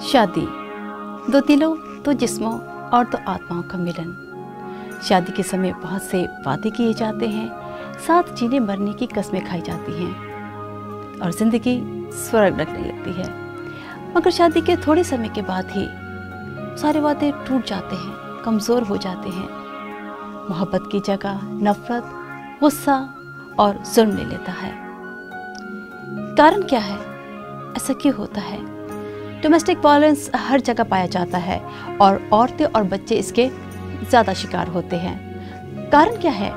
शादी, दो दिलों, दो जिस्मों और दो आत्माओं का मिलन। शादी के समय बहुत से वादे किए जाते हैं, साथ जीने मरने की कस्में खाई जाती हैं और जिंदगी स्वर्ग लगने लगती है। मगर शादी के थोड़े समय के बाद ही सारे वादे टूट जाते हैं, कमज़ोर हो जाते हैं। मोहब्बत की जगह नफरत, गुस्सा और जुल्म ले लेता है। कारण क्या है? ऐसा क्यों होता है? डोमेस्टिक वायलेंस हर जगह पाया जाता है और औरतें और बच्चे इसके ज़्यादा शिकार होते हैं। कारण क्या है?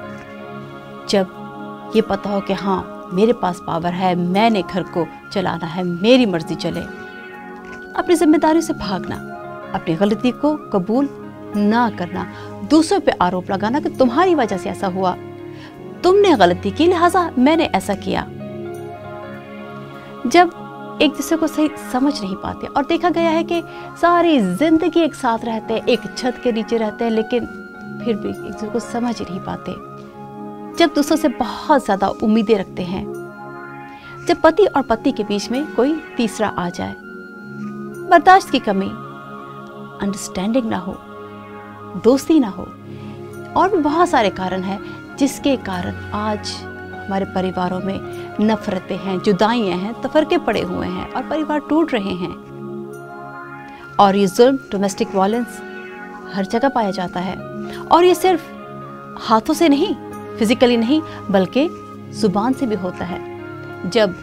जब ये पता हो कि हाँ, मेरे पास पावर है, मैंने घर को चलाना है, मेरी मर्जी चले। अपनी जिम्मेदारी से भागना, अपनी गलती को कबूल ना करना, दूसरों पे आरोप लगाना कि तुम्हारी वजह से ऐसा हुआ, तुमने गलती की लिहाजा मैंने ऐसा किया। जब एक दूसरे को सही समझ नहीं पाते और देखा गया है कि सारी जिंदगी एक साथ रहते हैं, एक छत के नीचे रहते हैं, लेकिन फिर भी एक दूसरे को समझ ही नहीं पाते। जब दूसरों से बहुत ज्यादा उम्मीदें रखते हैं, जब पति और पत्नी के बीच में कोई तीसरा आ जाए, बर्दाश्त की कमी, अंडरस्टैंडिंग ना हो, दोस्ती ना हो, और भी बहुत सारे कारण हैं जिसके कारण आज हमारे परिवारों में नफरतें हैं, जुदाइयां हैं, तफरके पड़े हुए हैं और परिवार टूट रहे हैं। और ये जुल्म, डोमेस्टिक वायलेंस हर जगह पाया जाता है और ये सिर्फ हाथों से नहीं, फिजिकली नहीं, बल्कि जुबान से भी होता है। जब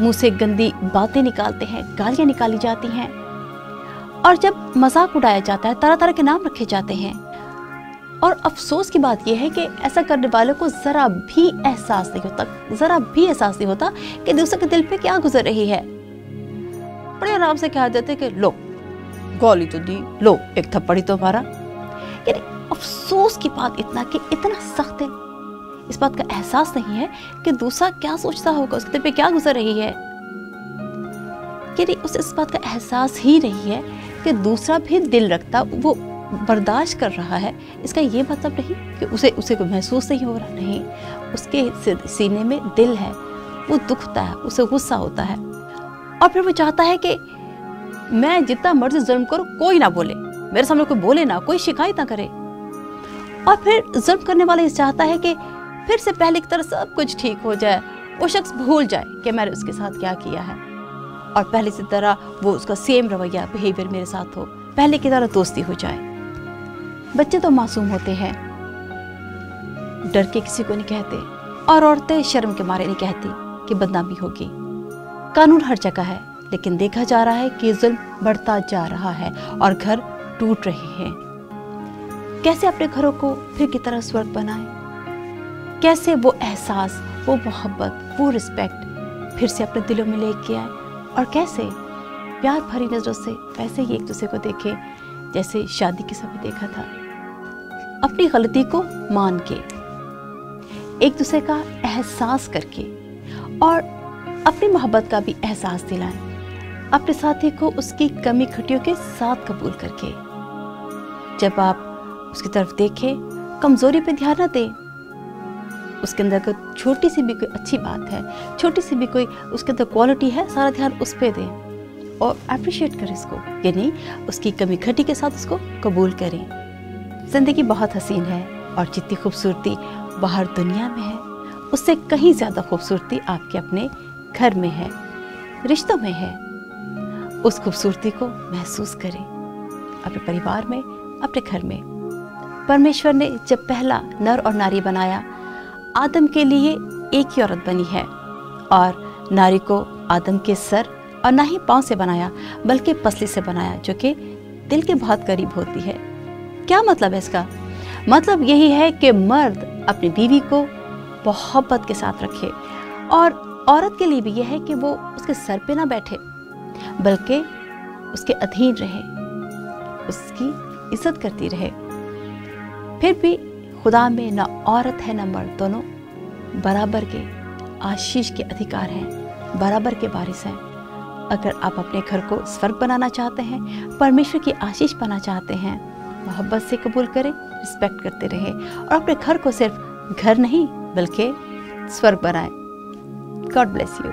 मुंह से गंदी बातें निकालते हैं, गालियां निकाली जाती हैं और जब मजाक उड़ाया जाता है, तरह तरह के नाम रखे जाते हैं। और अफसोस की बात यह है कि ऐसा करने वालों को जरा भी एहसास नहीं होता कि दूसरे के दिल पे क्या गुजर रही है। बड़े आराम से कह देते कि लो गाली तो दी, लो एक थप्पड़ ही तो मारा। यानी अफसोस की बात इतना सख्त है, इस बात का एहसास नहीं है कि दूसरा क्या सोचता होगा, उसके दिल पे क्या गुजर रही है। यानी उसे इस बात का एहसास ही नहीं है कि दूसरा भी दिल रखता, वो बर्दाश्त कर रहा है। इसका ये मतलब नहीं कि उसे कोई महसूस नहीं हो रहा, नहीं, उसके सीने में दिल है, वो दुखता है, उसे गुस्सा होता है और फिर वो चाहता है कि मैं जितना मर्जी जुल्म करूं, कोई ना बोले, मेरे सामने कोई बोले ना, कोई शिकायत ना करे। और फिर जुल्म करने वाला ये चाहता है कि फिर से पहले की तरह सब कुछ ठीक हो जाए, वो शख्स भूल जाए कि मैंने उसके साथ क्या किया है और पहले से तरह वो उसका सेम रवैया, बिहेवियर मेरे साथ हो, पहले की तरह दोस्ती हो जाए। बच्चे तो मासूम होते हैं, डर के किसी को नहीं कहते और औरतें शर्म के मारे नहीं कहती कि बदनामी होगी। कानून हर जगह है, लेकिन देखा जा रहा है कि जुल्म बढ़ता जा रहा है और घर टूट रहे हैं। कैसे अपने घरों को फिर की तरह स्वर्ग बनाएं? कैसे वो एहसास, वो मोहब्बत, वो रिस्पेक्ट फिर से अपने दिलों में लेके आए और कैसे प्यार भरी नजरों से वैसे ही एक दूसरे को देखें जैसे शादी के समय देखा था। अपनी गलती को मान के, एक दूसरे का एहसास करके और अपनी मोहब्बत का भी एहसास दिलाएं, अपने साथी को उसकी कमी खटियों के साथ कबूल करके। जब आप उसकी तरफ देखें, कमजोरी पे ध्यान न दें, उसके अंदर कोई छोटी सी भी कोई अच्छी बात है, छोटी सी भी कोई उसके अंदर क्वालिटी है, सारा ध्यान उस पर दें और अप्रिशिएट करें इसको, यानी उसकी कमी खटी के साथ उसको कबूल करें। जिंदगी बहुत हसीन है और जितनी खूबसूरती बाहर दुनिया में है, उससे कहीं ज़्यादा खूबसूरती आपके अपने घर में है, रिश्तों में है। उस खूबसूरती को महसूस करें अपने परिवार में, अपने घर में। परमेश्वर ने जब पहला नर और नारी बनाया, आदम के लिए एक ही औरत बनी है और नारी को आदम के सर और ना ही पाँव से बनाया, बल्कि पसली से बनाया, जो कि दिल के बहुत करीब होती है। क्या मतलब है इसका? मतलब यही है कि मर्द अपनी बीवी को मोहब्बत के साथ रखे और औरत के लिए भी यह है कि वो उसके सर पे ना बैठे, बल्कि उसके अधीन रहे, उसकी इज्जत करती रहे। फिर भी खुदा में ना औरत है ना मर्द, दोनों बराबर के आशीष के अधिकार हैं, बराबर के वारिस हैं। अगर आप अपने घर को स्वर्ग बनाना चाहते हैं, परमेश्वर की आशीष पाना चाहते हैं, मोहब्बत से कबूल करें, रिस्पेक्ट करते रहें और अपने घर को सिर्फ घर नहीं बल्कि स्वर्ग बनाएं। God bless you.